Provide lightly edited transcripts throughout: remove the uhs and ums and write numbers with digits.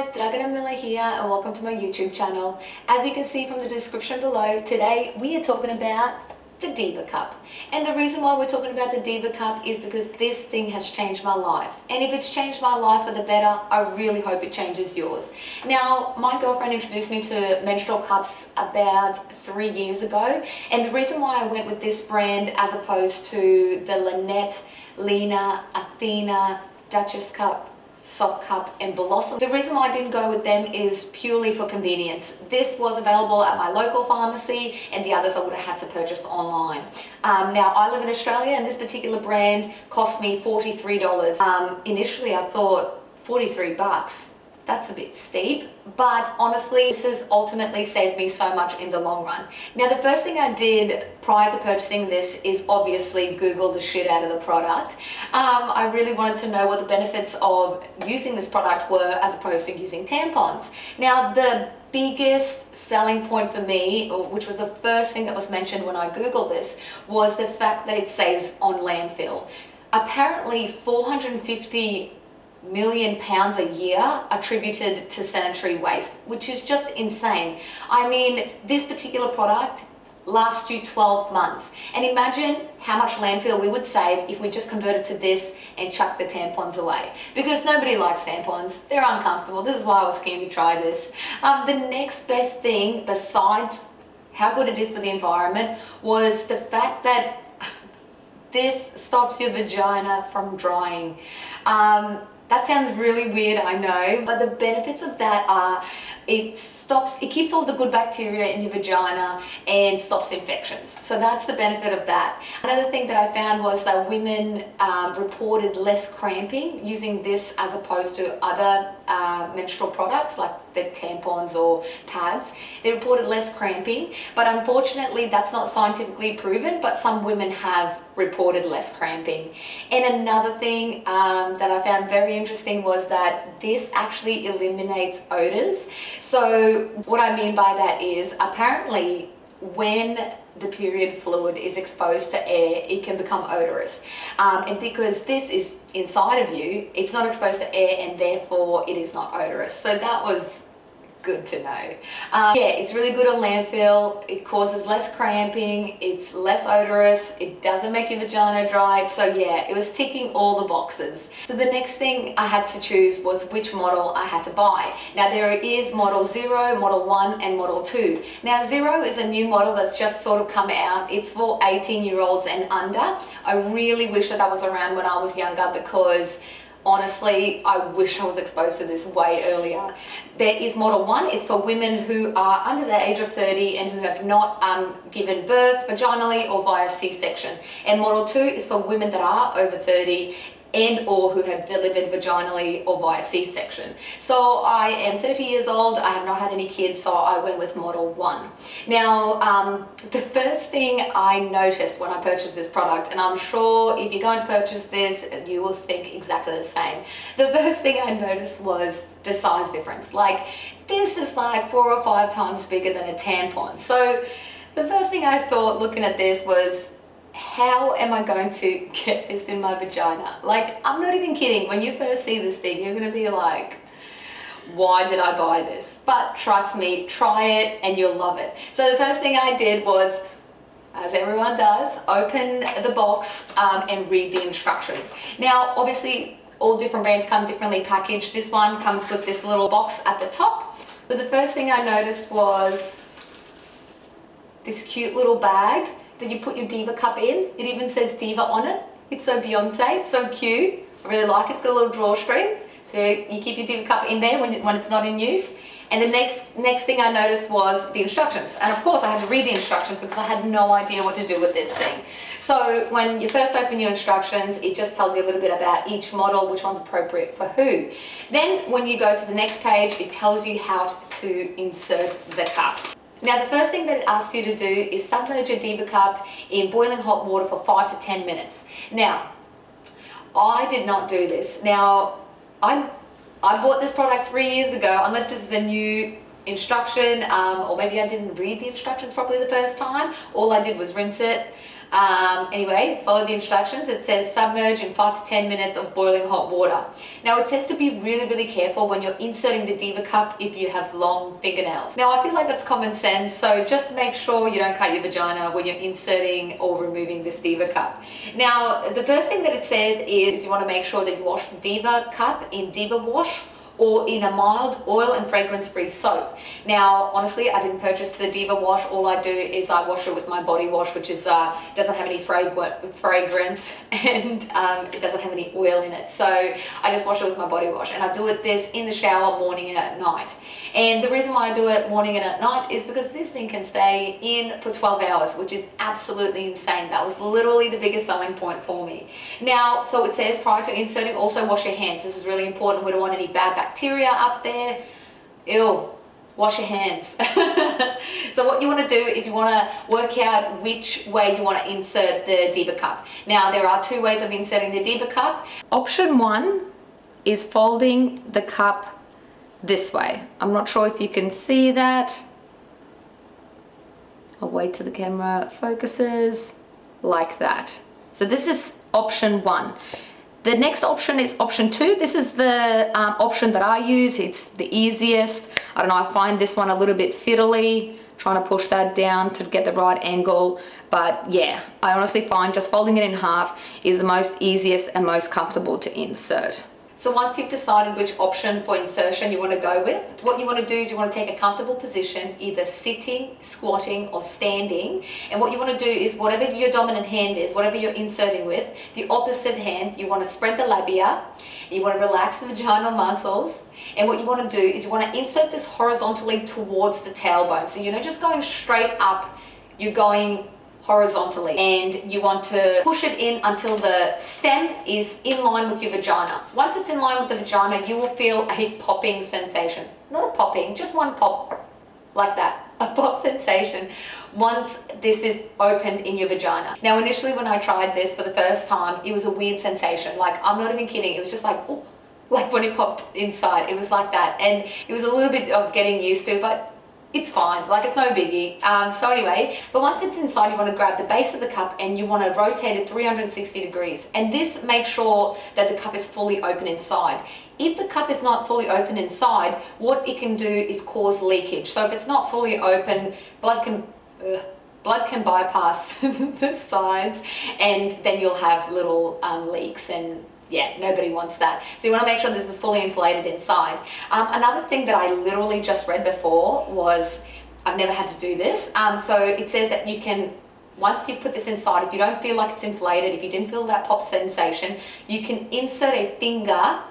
guys, Dragana Miller here and welcome to my YouTube channel. As you can see from the description below, today we are talking about the Diva Cup. And the reason why we're talking about the Diva Cup is because this thing has changed my life. And if it's changed my life for the better, I really hope it changes yours. Now, my girlfriend introduced me to menstrual cups about 3 years ago. And the reason why I went with this brand as opposed to the Lynette, Lena, Athena, Duchess Cup, Soft Cup and Blossom. The reason why I didn't go with them is purely for convenience. This was available at my local pharmacy and the others I would have had to purchase online. Now I live in Australia and this particular brand cost me $43. Initially I thought 43 bucks. That's a bit steep, but honestly, this has ultimately saved me so much in the long run. Now, the first thing I did prior to purchasing this is obviously Google the shit out of the product. I really wanted to know what the benefits of using this product were as opposed to using tampons. Now, the biggest selling point for me, which was the first thing that was mentioned when I Googled this, was the fact that it saves on landfill. Apparently, 450 million pounds a year attributed to sanitary waste, which is just insane. I mean, this particular product lasts you 12 months. And imagine how much landfill we would save if we just converted to this and chucked the tampons away. Because nobody likes tampons. They're uncomfortable. This is why I was keen to try this. The next best thing, besides how good it is for the environment, was the fact that this stops your vagina from drying. That sounds really weird, I know, but the benefits of that are it keeps all the good bacteria in your vagina and stops infections. So that's the benefit of that. Another thing that I found was that women reported less cramping using this as opposed to other menstrual products like the tampons or pads. They reported less cramping, but unfortunately that's not scientifically proven, but some women have reported less cramping. And another thing that I found very interesting was that this actually eliminates odors. So what I mean by that is apparently when the period fluid is exposed to air, it can become odorous. And because this is inside of you, it's not exposed to air and therefore it is not odorous. So that was good to know. Yeah, it's really good on landfill. It causes less cramping. It's less odorous. It doesn't make your vagina dry. So yeah, it was ticking all the boxes. So the next thing I had to choose was which model I had to buy. Now there is model 0, model 1 and model 2. Now 0 is a new model that's just sort of come out. It's for 18-year-olds and under. I really wish that was around when I was younger because honestly, I wish I was exposed to this way earlier. There is model 1, it's for women who are under the age of 30 and who have not given birth vaginally or via C-section. And model 2 is for women that are over 30 and or who have delivered vaginally or via C-section. So I am 30 years old, I have not had any kids, so I went with model 1. Now, the first thing I noticed when I purchased this product, and I'm sure if you're going to purchase this, you will think exactly the same. The first thing I noticed was the size difference. Like, this is like 4 or 5 times bigger than a tampon. So the first thing I thought looking at this was, how am I going to get this in my vagina? Like, I'm not even kidding. When you first see this thing, you're going to be like, why did I buy this? But trust me, try it and you'll love it. So the first thing I did was, as everyone does, open the box and read the instructions. Now, obviously, all different brands come differently packaged. This one comes with this little box at the top. So the first thing I noticed was this cute little bag that you put your Diva Cup in. It even says Diva on it. It's so Beyonce, it's so cute. I really like it. It's got a little drawstring. So you keep your Diva Cup in there when it's not in use. And the next thing I noticed was the instructions. And of course I had to read the instructions because I had no idea what to do with this thing. So when you first open your instructions, it just tells you a little bit about each model, which one's appropriate for who. Then when you go to the next page, it tells you how to insert the cup. Now the first thing that it asks you to do is submerge your Diva Cup in boiling hot water for 5 to 10 minutes. Now, I did not do this. Now, I bought this product 3 years ago, unless this is a new instruction, or maybe I didn't read the instructions properly the first time. All I did was rinse it. Anyway, follow the instructions. It says submerge in 5 to 10 minutes of boiling hot water. Now it says to be really, really careful when you're inserting the Diva Cup if you have long fingernails. Now I feel like that's common sense, so just make sure you don't cut your vagina when you're inserting or removing this Diva Cup. Now the first thing that it says is you want to make sure that you wash the Diva Cup in Diva Wash or in a mild oil and fragrance free soap. Now honestly, I didn't purchase the Diva Wash. All I do is I wash it with my body wash, which is doesn't have any fragrance and it doesn't have any oil in it, so I just wash it with my body wash, and I do this in the shower morning and at night. And the reason why I do it morning and at night is because this thing can stay in for 12 hours, which is absolutely insane. That was literally the biggest selling point for me. Now, so it says prior to inserting, also wash your hands. This is really important. We don't want any bad bacteria up there. Ew. Wash your hands. So what you want to do is you want to work out which way you want to insert the Diva Cup. Now there are 2 ways of inserting the Diva Cup. Option 1 is folding the cup this way. I'm not sure if you can see that. I'll wait till the camera focuses, like that. So this is option 1. The next option is option 2. This is the option that I use. It's the easiest. I don't know, I find this one a little bit fiddly, trying to push that down to get the right angle. But yeah, I honestly find just folding it in half is the most easiest and most comfortable to insert. So once you've decided which option for insertion you want to go with, what you want to do is you want to take a comfortable position, either sitting, squatting, or standing. And what you want to do is whatever your dominant hand is, whatever you're inserting with, the opposite hand, you want to spread the labia, you want to relax the vaginal muscles. And what you want to do is you want to insert this horizontally towards the tailbone. So you're not just going straight up, you're going horizontally, and you want to push it in until the stem is in line with your vagina. Once it's in line with the vagina, you will feel a popping sensation. Not a popping, just one pop, like that, a pop sensation once this is opened in your vagina. Now initially when I tried this for the first time, it was a weird sensation. Like, I'm not even kidding, it was just like, ooh, like when it popped inside, it was like that. And it was a little bit of getting used to, but it's fine, like it's no biggie. So anyway, but once it's inside, you want to grab the base of the cup and you want to rotate it 360 degrees. And this makes sure that the cup is fully open inside. If the cup is not fully open inside, what it can do is cause leakage. So if it's not fully open, blood can bypass the sides, and then you'll have little leaks, and yeah, nobody wants that. So you want to make sure this is fully inflated inside. Another thing that I literally just read before was, I've never had to do this. So it says that you can, once you put this inside, if you don't feel like it's inflated, if you didn't feel that pop sensation, you can insert a finger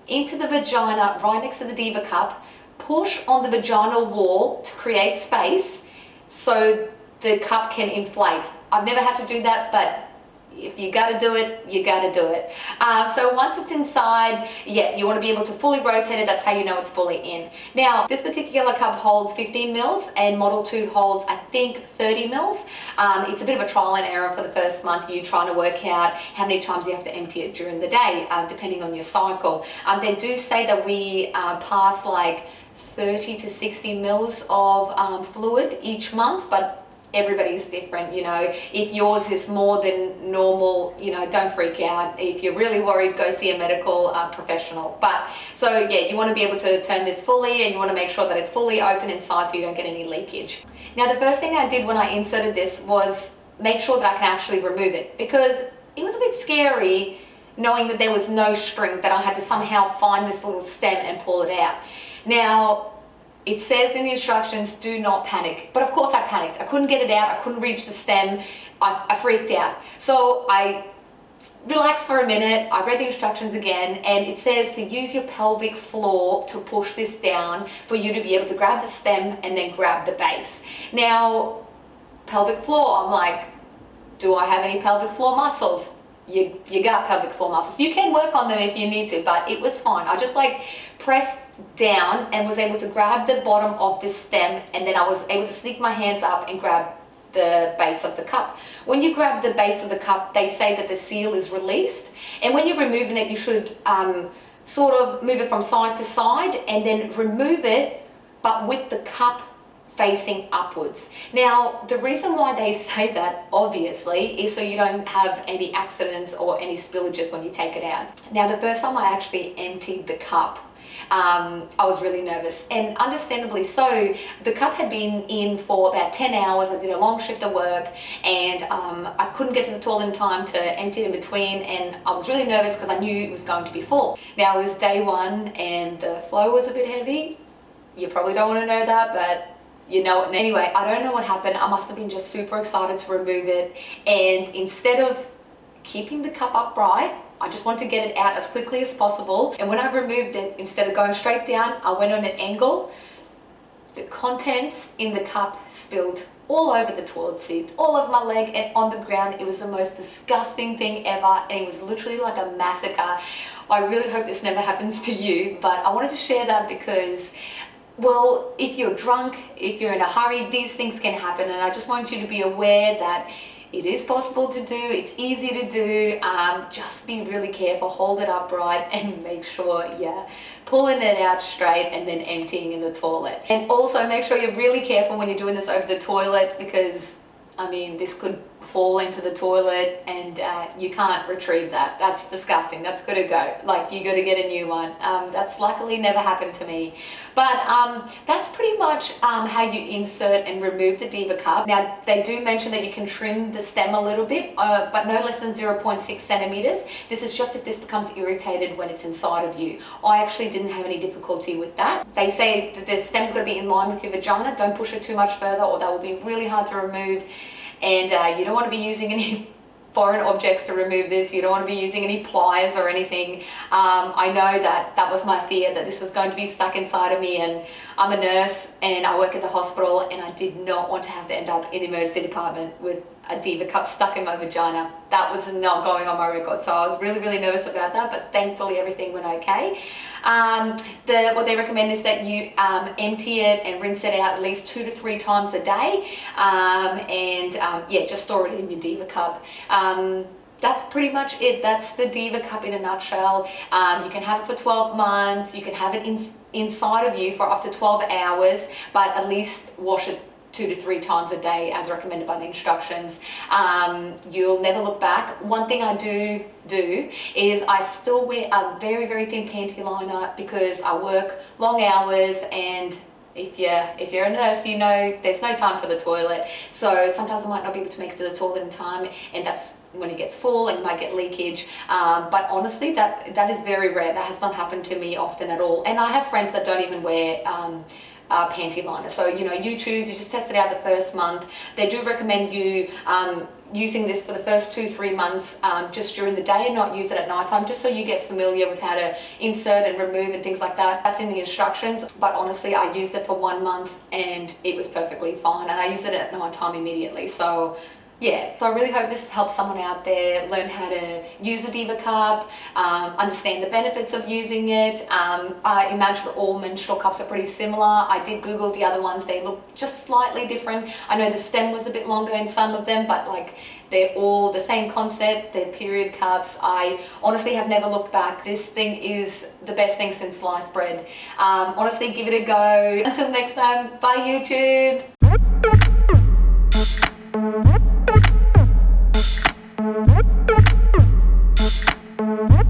into the vagina right next to the Diva Cup, push on the vaginal wall to create space so the cup can inflate. I've never had to do that, but if you gotta do it, you gotta do it. So once it's inside, yeah, you want to be able to fully rotate it. That's how you know it's fully in. Now, this particular cup holds 15 mils and Model 2 holds, I think, 30 mils. It's a bit of a trial and error for the first month. You're trying to work out how many times you have to empty it during the day, depending on your cycle. They do say that we pass like 30 to 60 mils of fluid each month, but everybody's different, you know. If yours is more than normal, you know, don't freak out. If you're really worried, go see a medical professional. But so yeah, you want to be able to turn this fully, and you want to make sure that it's fully open inside so you don't get any leakage. Now the first thing I did when I inserted this was make sure that I can actually remove it, because it was a bit scary knowing that there was no string, that I had to somehow find this little stem and pull it out. Now, it says in the instructions, do not panic. But of course I panicked. I couldn't get it out. I couldn't reach the stem. I freaked out. So I relaxed for a minute. I read the instructions again, and it says to use your pelvic floor to push this down for you to be able to grab the stem and then grab the base. Now, pelvic floor, I'm like, do I have any pelvic floor muscles? You got pelvic floor muscles. You can work on them if you need to, but it was fine. I just like pressed down and was able to grab the bottom of this stem, and then I was able to sneak my hands up and grab the base of the cup. When you grab the base of the cup, they say that the seal is released, and when you're removing it, you should sort of move it from side to side and then remove it, but with the cup facing upwards. Now, the reason why they say that, obviously, is so you don't have any accidents or any spillages when you take it out. Now, the first time I actually emptied the cup, I was really nervous, and understandably so. The cup had been in for about 10 hours. I did a long shift of work, and I couldn't get to the toilet in time to empty it in between, and I was really nervous because I knew it was going to be full. Now, it was day one and the flow was a bit heavy. You probably don't want to know that, but you know it. Anyway, I don't know what happened. I must have been just super excited to remove it, and instead of keeping the cup upright, I just wanted to get it out as quickly as possible. And when I removed it, instead of going straight down, I went on an angle. The contents in the cup spilled all over the toilet seat, all over my leg and on the ground. It was the most disgusting thing ever, and it was literally like a massacre. I really hope this never happens to you, but I wanted to share that because, well, if you're drunk, if you're in a hurry, these things can happen, and I just want you to be aware that it is possible to do, it's easy to do. Just be really careful, hold it upright, and make sure you're pulling it out straight and then emptying in the toilet. And also make sure you're really careful when you're doing this over the toilet, because I mean, this could fall into the toilet and you can't retrieve that. That's disgusting. That's got to go. Like, you got to get a new one. That's luckily never happened to me. But that's pretty much how you insert and remove the Diva Cup. Now, they do mention that you can trim the stem a little bit, but no less than 0.6 centimeters. This is just if this becomes irritated when it's inside of you. I actually didn't have any difficulty with that. They say that the stem's got to be in line with your vagina. Don't push it too much further, or that will be really hard to remove. And you don't want to be using any foreign objects to remove this. You don't want to be using any pliers or anything. I know that was my fear, that this was going to be stuck inside of me, and I'm a nurse and I work at the hospital, and I did not want to have to end up in the emergency department with a Diva Cup stuck in my vagina. That was not going on my record, so I was really, really nervous about that, but thankfully everything went okay. What they recommend is that you empty it and rinse it out at least 2 to 3 times a day, yeah, just store it in your Diva Cup. That's pretty much it. That's the Diva Cup in a nutshell. You can have it for 12 months. You can have it inside of you for up to 12 hours, but at least wash it 2 to 3 times a day as recommended by the instructions. You'll never look back. One thing I do is I still wear a very, very thin panty liner because I work long hours, and if you're a nurse, you know there's no time for the toilet. So sometimes I might not be able to make it to the toilet in time, and that's when it gets full and you might get leakage. But honestly, that is very rare. That has not happened to me often at all. And I have friends that don't even wear panty liner. So, you know, you choose, you just test it out the first month. They do recommend you using this for the first 2-3 months just during the day, and not use it at nighttime, just so you get familiar with how to insert and remove and things like that. That's in the instructions, but honestly, I used it for 1 month and it was perfectly fine, and I used it at nighttime immediately. So yeah, so I really hope this helps someone out there learn how to use the Diva Cup, understand the benefits of using it. I imagine all menstrual cups are pretty similar. I did Google the other ones. They look just slightly different. I know the stem was a bit longer in some of them, but like, they're all the same concept. They're period cups. I honestly have never looked back. This thing is the best thing since sliced bread. Honestly, give it a go. Until next time, bye YouTube.